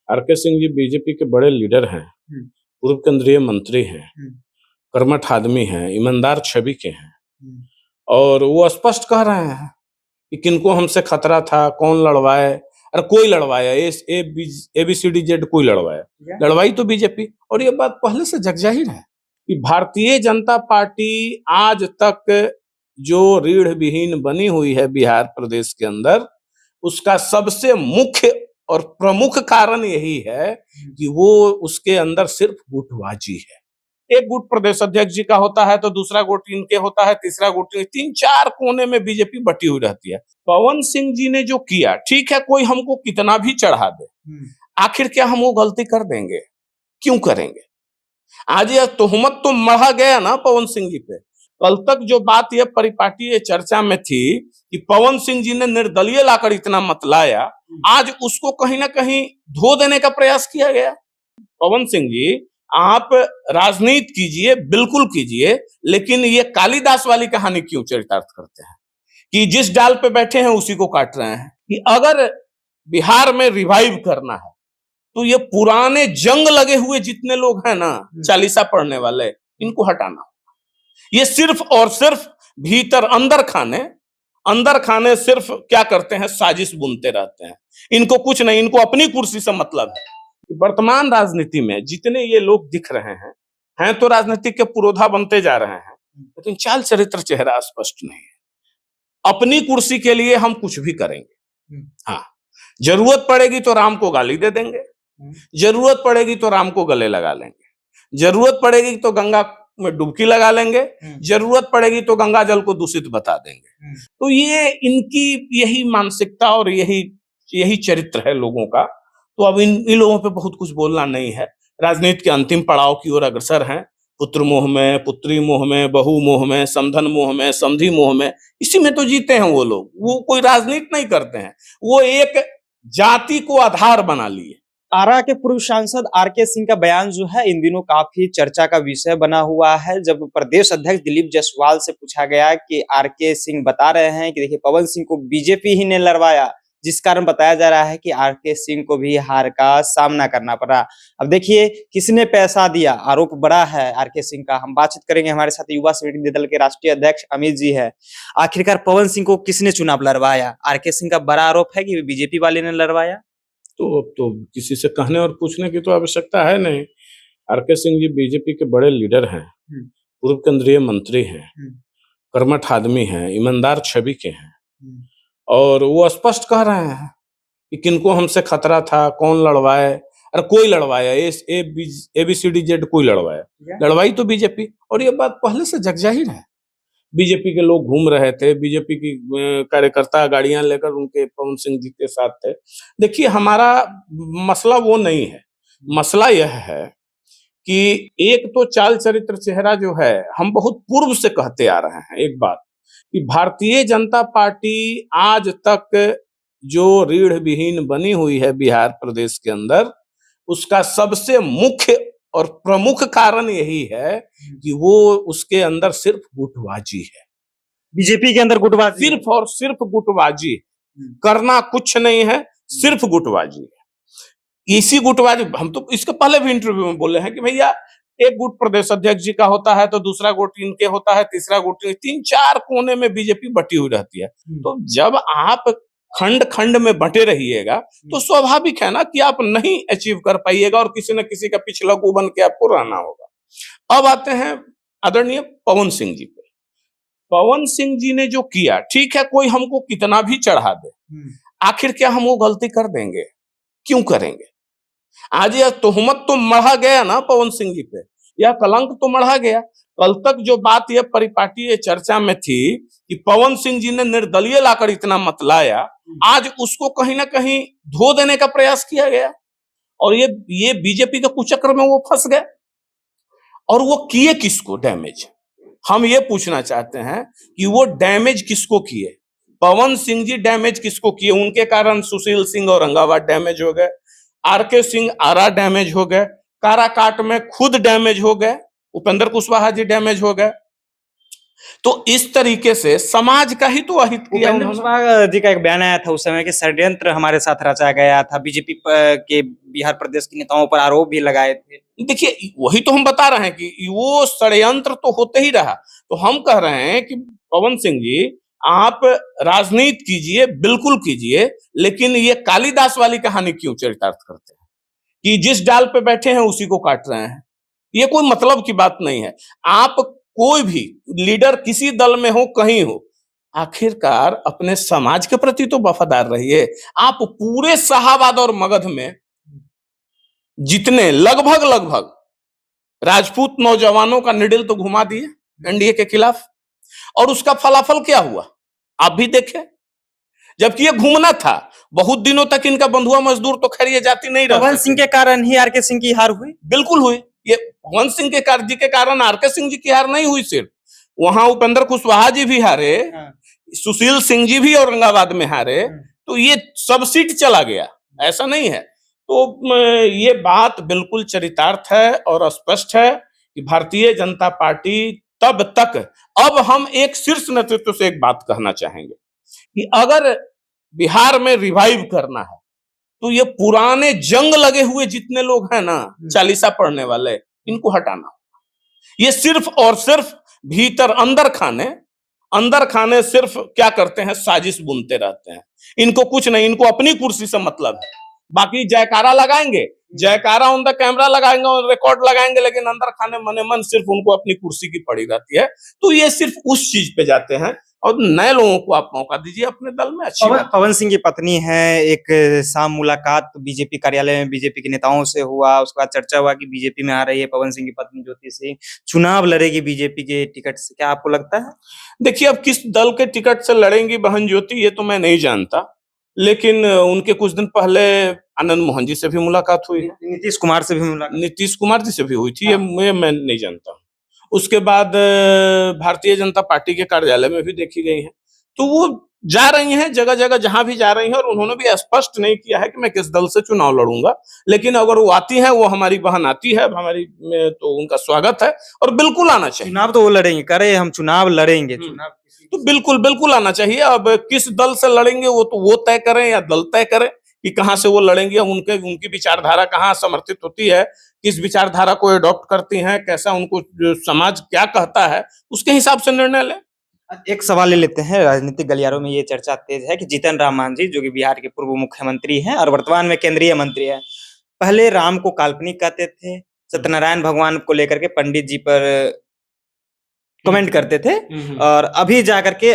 R K Singh ji BJP के बड़े leader हैं, हम्म, पूर्व केंद्रीय मंत्री हैं, हम्म, कर्मठ आदमी हैं, ईमानदार छवि के हैं हम्म, और वो स्पष्ट कह रहे हैं कि किनको हमसे खतरा था, कौन लड़वाए। अरे कोई लड़वाया, ABCD कोई लड़वाया, लड़वाई तो बीजेपी। और ये बात पहले से जगजाहिर है कि भारतीय जनता पार्टी आज तक जो रीढ़ विहीन बनी हुई है बिहार प्रदेश के अंदर, उसका सबसे मुख्य और प्रमुख कारण यही है कि वो उसके अंदर सिर्फ गुटबाजी है। एक गुट प्रदेश अध्यक्ष जी का होता है तो दूसरा गुट इनके होता है, तीसरा गुट, 3-4 कोने में बीजेपी बटी हुई रहती है। पवन सिंह जी ने जो किया, ठीक है, कोई हमको कितना भी चढ़ा दे, आखिर क्या हम वो गलती कर देंगे? क्यों करेंगे? आज यह तोहमत तो मढ़ा गया ना पवन सिंह जी पे। कल तक जो बात यह परिपाटी चर्चा में थी कि पवन सिंह जी ने निर्दलीय लाकर इतना मत लाया, आज उसको कहीं ना कहीं धो देने का प्रयास किया गया। पवन सिंह जी, आप राजनीति कीजिए, बिल्कुल कीजिए, लेकिन ये कालिदास वाली कहानी क्यों चरितार्थ करते हैं कि जिस डाल पे बैठे हैं उसी को काट रहे हैं? कि अगर बिहार में रिवाइव करना है तो ये पुराने जंग लगे हुए जितने लोग हैं ना, चालीसा पढ़ने वाले, इनको हटाना। ये सिर्फ और सिर्फ भीतर अंदर खाने सिर्फ क्या करते हैं, साजिश बुनते रहते हैं। इनको कुछ नहीं, इनको अपनी कुर्सी से मतलब है। वर्तमान राजनीति में जितने ये लोग दिख रहे हैं तो राजनीतिक के पुरोधा बनते जा रहे हैं, लेकिन चाल चरित्र चेहरा स्पष्ट नहीं है। अपनी कुर्सी के लिए हम कुछ भी करेंगे। हाँ, जरूरत पड़ेगी तो राम को गाली दे देंगे, जरूरत पड़ेगी तो राम को गले लगा लेंगे, जरूरत पड़ेगी तो गंगा में डुबकी लगा लेंगे, जरूरत पड़ेगी तो गंगा जल को दूषित बता देंगे। तो ये इनकी यही मानसिकता और यही चरित्र है लोगों का। तो अब इन लोगों पे बहुत कुछ बोलना नहीं है। राजनीति के अंतिम पड़ाव की ओर अग्रसर हैं। पुत्र मोह में, पुत्री मोह में, बहु मोह में, समधन मोह में, समधि मोह में, इसी में तो जीते हैं वो लोग। वो कोई राजनीति नहीं करते हैं, वो एक जाति को आधार बना लिए। आरा के पूर्व सांसद आरके सिंह का बयान जो है इन दिनों काफी चर्चा का विषय बना हुआ है। जब प्रदेश अध्यक्ष दिलीप जायसवाल से पूछा गया कि आरके सिंह बता रहे हैं कि देखिए पवन सिंह को बीजेपी ही ने लड़वाया, जिस कारण बताया जा रहा है कि आरके सिंह को भी हार का सामना करना पड़ा। अब देखिए किसने पैसा दिया, आरोप बड़ा है आरके सिंह का। हम बातचीत करेंगे, हमारे साथ युवा संगठन दल के राष्ट्रीय अध्यक्ष अमित जी है। आखिरकार पवन सिंह को किसने चुनाव लड़वाया? आरके सिंह का बड़ा आरोप है कि बीजेपी वाले ने लड़वाया। तो अब तो किसी से कहने और पूछने की तो आवश्यकता है नहीं। आरके सिंह जी बीजेपी के बड़े लीडर हैं, पूर्व केंद्रीय मंत्री हैं, कर्मठ आदमी हैं, ईमानदार छवि के हैं और वो स्पष्ट कह रहे हैं कि किनको हमसे खतरा था, कौन लड़वाए। अरे कोई लड़वाया, ABCD कोई लड़वाया, लड़वाई तो बीजेपी। और ये बात पहले से जगजाहिर है। बीजेपी के लोग घूम रहे थे, बीजेपी की कार्यकर्ता गाड़ियां लेकर उनके पवन सिंह जी के साथ थे। देखिए, हमारा मसला वो नहीं है। मसला यह है कि एक तो चाल चरित्र चेहरा जो है, हम बहुत पूर्व से कहते आ रहे हैं एक बात कि भारतीय जनता पार्टी आज तक जो रीढ़ विहीन बनी हुई है बिहार प्रदेश के अंदर, उसका सबसे मुख्य और प्रमुख कारण यही है कि वो उसके अंदर सिर्फ गुटबाजी है। बीजेपी के अंदर गुटबाजी, सिर्फ और सिर्फ गुटबाजी, करना कुछ नहीं है, सिर्फ गुटबाजी है। इसी गुटबाजी, हम तो इसके पहले भी इंटरव्यू में बोले हैं कि भैया एक गुट प्रदेश अध्यक्ष जी का होता है तो दूसरा गुट इनके होता है, तीसरा गुट, 3-4 कोने में बीजेपी बटी हुई रहती है। तो जब आप खंड खंड में बटे रहिएगा तो स्वाभाविक है ना कि आप नहीं अचीव कर पाइएगा और किसी न किसी का पिछला गु बन के आपको रहना होगा। अब आते हैं आदरणीय पवन सिंह जी पे। पवन सिंह जी ने जो किया, ठीक है, कोई हमको कितना भी चढ़ा दे, आखिर क्या हम वो गलती कर देंगे? क्यों करेंगे? आज यह तोहमत तो मढ़ा गया ना पवन सिंह जी पे, यह कलंक तो मढ़ा गया। कल तक जो बात यह परिपाटी चर्चा में थी कि पवन सिंह जी ने निर्दलीय लाकर इतना मत लाया, आज उसको कहीं ना कहीं धो देने का प्रयास किया गया और ये बीजेपी के कुचक्र में वो फंस गए। और वो किए किसको डैमेज? हम ये पूछना चाहते हैं कि वो डैमेज किसको किए? पवन सिंह जी डैमेज किसको किए? उनके कारण सुशील सिंह औरंगाबाद डैमेज हो गए, आरके सिंह आरा डैमेज हो गए, काराकाट में खुद डैमेज हो गए, उपेंद्र कुशवाहा जी डैमेज हो गए, तो इस तरीके से समाज का ही तो अहित किया उपेंद्र उन्होंने। कुशवाहा जी का एक बयान आया था उस समय कि षड्यंत्र हमारे साथ रचा गया था, बीजेपी के बिहार प्रदेश के नेताओं पर आरोप भी लगाए थे। देखिए वही तो हम बता रहे हैं कि वो षड्यंत्र तो होते ही रहा। तो हम कह रहे हैं कि पवन सिंह जी, आप राजनीति कीजिए, बिल्कुल कीजिए, लेकिन ये कालिदास वाली कहानी क्यों चरितार्थ करते हैं कि जिस डाल पे बैठे हैं उसी को काट रहे हैं? ये कोई मतलब की बात नहीं है। आप कोई भी लीडर किसी दल में हो, कहीं हो, आखिरकार अपने समाज के प्रति तो वफादार रहिए। आप पूरे शाहाबाद और मगध में जितने लगभग राजपूत नौजवानों का निडिल तो घुमा दिए एनडीए के खिलाफ, और उसका फलाफल क्या हुआ आप भी देखें। जबकि ये घूमना था, बहुत दिनों तक इनका बंधुआ मजदूर तो खैर ये जाति नहीं रह पवन सके। सिंह के कारण ही आरके सिंह की हार हुई। बिल्कुल हुई। ये पवन सिंह के जी के कारण आरके सिंह जी की हार नहीं हुई। सिर्फ वहां उपेंद्र कुशवाहा जी भी हारे, सुशील सिंह जी भी औरंगाबाद में हारे, तो ये सब सीट चला गया, ऐसा नहीं है। तो ये बात बिल्कुल चरितार्थ है और स्पष्ट है कि भारतीय जनता पार्टी तब तक, अब हम एक शीर्ष नेतृत्व से एक बात कहना चाहेंगे कि अगर बिहार में रिवाइव करना है तो ये पुराने जंग लगे हुए जितने लोग हैं ना, चालीसा पढ़ने वाले, इनको हटाना होगा। ये सिर्फ और सिर्फ भीतर अंदर खाने सिर्फ क्या करते हैं, साजिश बुनते रहते हैं। इनको कुछ नहीं, इनको अपनी कुर्सी से मतलब है। बाकी जयकारा लगाएंगे, जयकारा ऑन द कैमरा लगाएंगे और रिकॉर्ड लगाएंगे, लेकिन अंदर खाने मने मन सिर्फ उनको अपनी कुर्सी की पड़ी रहती है। तो ये सिर्फ उस चीज पे जाते हैं, और नए लोगों को आप मौका दीजिए अपने दल में। अच्छी बात। पवन सिंह की पत्नी है, एक शाम मुलाकात बीजेपी कार्यालय में बीजेपी के नेताओं से हुआ, उसके बाद चर्चा हुआ कि बीजेपी में आ रही है पवन सिंह की पत्नी ज्योति सिंह, चुनाव लड़ेगी बीजेपी के टिकट से, क्या आपको लगता है? देखिए अब किस दल के टिकट से लड़ेंगी बहन ज्योति, ये तो मैं नहीं जानता, लेकिन उनके कुछ दिन पहले आनंद मोहन जी से भी मुलाकात हुई है, नीतीश कुमार से भी मुलाकात, नीतीश कुमार जी से भी हुई थी। हाँ। ये मैं नहीं जानता। उसके बाद भारतीय जनता पार्टी के कार्यालय में भी देखी गई है। तो वो जा रही हैं जगह जगह, जहां भी जा रही हैं, और उन्होंने भी स्पष्ट नहीं किया है कि मैं किस दल से चुनाव लड़ूंगा। लेकिन अगर वो आती है, वो हमारी बहन आती है हमारी में, तो उनका स्वागत है और बिल्कुल आना चाहिए। चुनाव तो वो लड़ेंगे, करे हम चुनाव लड़ेंगे, चुनाव तो बिल्कुल आना चाहिए। अब किस दल से लड़ेंगे वो तो वो तय करें या दल तय करें कि कहां से वो लड़ेंगे, उनकी विचारधारा कहां समर्थित होती है, किस विचारधारा को एडॉप्ट करती हैं, कैसा उनको समाज क्या कहता है, उसके हिसाब से निर्णय लें। एक सवाल ले लेते हैं। राजनीतिक गलियारों में ये चर्चा तेज है कि जीतन राम मांझी, जो कि बिहार के पूर्व मुख्यमंत्री हैं और वर्तमान में केंद्रीय मंत्री हैं, पहले राम को काल्पनिक कहते थे, सत्यनारायण भगवान को लेकर के पंडित जी पर कमेंट करते थे, और अभी जाकर के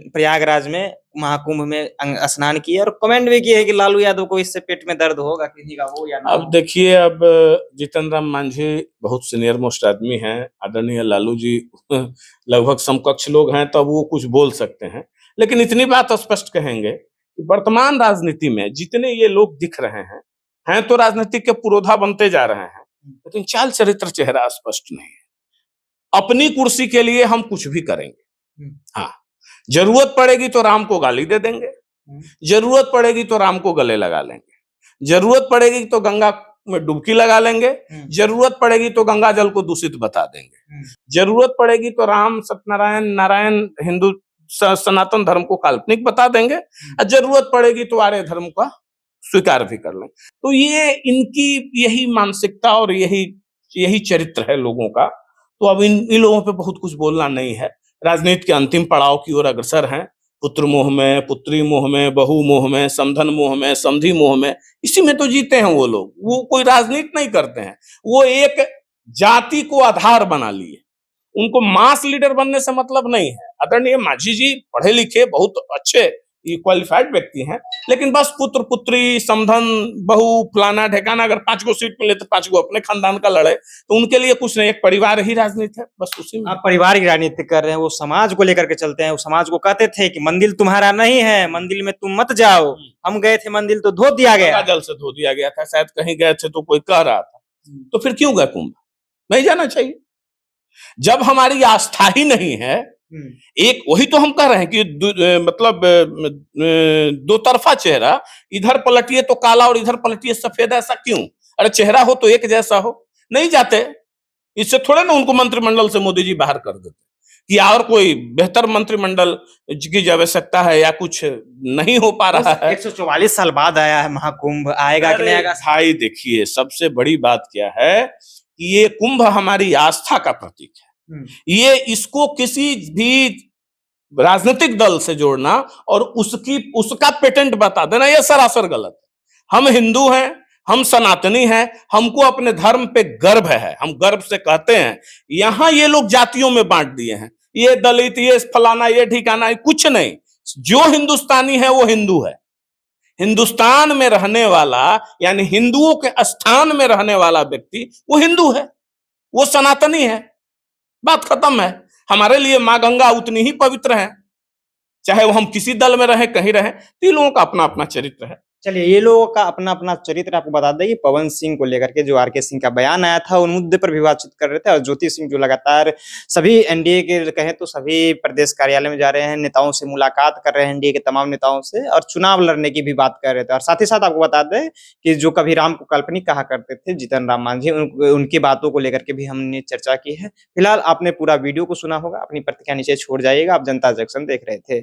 प्रयागराज में महाकुंभ में स्नान किए और कमेंट भी किए हैं कि लालू यादव को इससे पेट में दर्द होगा, किसी का हो या ना। अब देखिए, अब जीतन राम मांझी बहुत सीनियर मोस्ट आदमी हैं, आदरणीय लालू जी लगभग समकक्ष लोग हैं, तब वो कुछ बोल सकते हैं। लेकिन इतनी बात स्पष्ट कहेंगे कि वर्तमान राजनीति में जितने ये लोग दिख रहे हैं तो राजनीति के पुरोधा बनते जा रहे हैं, लेकिन चाल चरित्र चेहरा स्पष्ट नहीं है। अपनी कुर्सी के लिए हम कुछ भी करेंगे। हाँ, जरूरत पड़ेगी तो राम को गाली दे देंगे, जरूरत पड़ेगी तो राम को गले लगा लेंगे, जरूरत पड़ेगी तो गंगा में डुबकी लगा लेंगे, जरूरत पड़ेगी तो गंगा जल को दूषित बता देंगे, जरूरत पड़ेगी तो राम सत्यनारायण नारायण हिंदू सनातन धर्म को काल्पनिक बता देंगे, और जरूरत पड़ेगी तो आर्य धर्म का स्वीकार भी कर लें। तो ये इनकी यही मानसिकता और यही चरित्र है लोगों का। तो अब इन लोगों पे बहुत कुछ बोलना नहीं है। राजनीति के अंतिम पड़ाव की ओर अग्रसर हैं। पुत्र मोह में, पुत्री मोह में, बहु मोह में, समधन मोह में, समधि मोह में, इसी में तो जीते हैं वो लोग। वो कोई राजनीति नहीं करते हैं, वो एक जाति को आधार बना लिए। उनको मास लीडर बनने से मतलब नहीं है। आदरणीय मांझी जी पढ़े लिखे बहुत अच्छे क्वालिफाइड व्यक्ति हैं, लेकिन बस पुत्र पुत्री, समधन, बहू, फलाना ढेकाना, अगर 5 गो सीट मिले तो 5 गो अपने खानदान का लड़े, तो उनके लिए कुछ नहीं, एक परिवार ही राजनीति है, बस उसी में। आप परिवार की राजनीति कर रहे हैं, वो समाज को लेकर के चलते हैं। वो समाज को कहते थे कि मंदिर तुम्हारा नहीं है, मंदिर में तुम मत जाओ। हम गए थे मंदिर तो धो दिया गया, जल से धो दिया गया था, शायद कहीं गए थे तो कोई कह रहा था। तो फिर क्यों गए कुंभ? नहीं जाना चाहिए जब हमारी आस्था ही नहीं है। एक वही तो हम कह रहे हैं कि मतलब दो तरफा चेहरा, इधर पलटिए तो काला और इधर पलटिए सफेद, ऐसा क्यों? अरे चेहरा हो तो एक जैसा हो। नहीं जाते, इससे थोड़े ना उनको मंत्रिमंडल से मोदी जी बाहर कर देते। कि और कोई बेहतर मंत्रिमंडल की जो आवश्यकता है या कुछ नहीं हो पा रहा है। 144 साल बाद आया है महाकुंभ, आएगा कि नहीं अरे आएगा? भाई देखिए, सबसे बड़ी बात क्या है कि ये कुंभ हमारी आस्था का प्रतीक है। ये इसको किसी भी राजनीतिक दल से जोड़ना और उसका पेटेंट बता देना, यह सरासर गलत है। हम हिंदू हैं, हम सनातनी हैं, हमको अपने धर्म पे गर्व है, हम गर्व से कहते हैं। यहां ये लोग जातियों में बांट दिए हैं, ये दलित, ये फलाना, ये ठिकाना, कुछ नहीं। जो हिंदुस्तानी है वो हिंदू है। हिंदुस्तान में रहने वाला यानी हिंदुओं के स्थान में रहने वाला व्यक्ति वो हिंदू है, वो सनातनी है। बात खत्म है। हमारे लिए मां गंगा उतनी ही पवित्र है, चाहे वो हम किसी दल में रहे, कहीं रहे। तीन लोगों का अपना अपना चरित्र है। चलिए, ये लोगों का अपना अपना चरित्र आपको बता दें कि पवन सिंह को लेकर के जो आरके सिंह का बयान आया था उन मुद्दे पर भी बातचीत कर रहे थे, और ज्योति सिंह जो लगातार सभी एनडीए के कहें तो सभी प्रदेश कार्यालय में जा रहे हैं, नेताओं से मुलाकात कर रहे हैं, एनडीए के तमाम नेताओं से, और चुनाव लड़ने की भी बात कर रहे थे। और साथ ही साथ आपको बता दें कि जो कभी राम को काल्पनिक कहा करते थे जीतन राम मांझी, उनकी बातों को लेकर के भी हमने चर्चा की है। फिलहाल आपने पूरा वीडियो को सुना होगा, अपनी प्रतिक्रिया नीचे छोड़ जाइएगा। आप जनता जंक्शन देख रहे थे।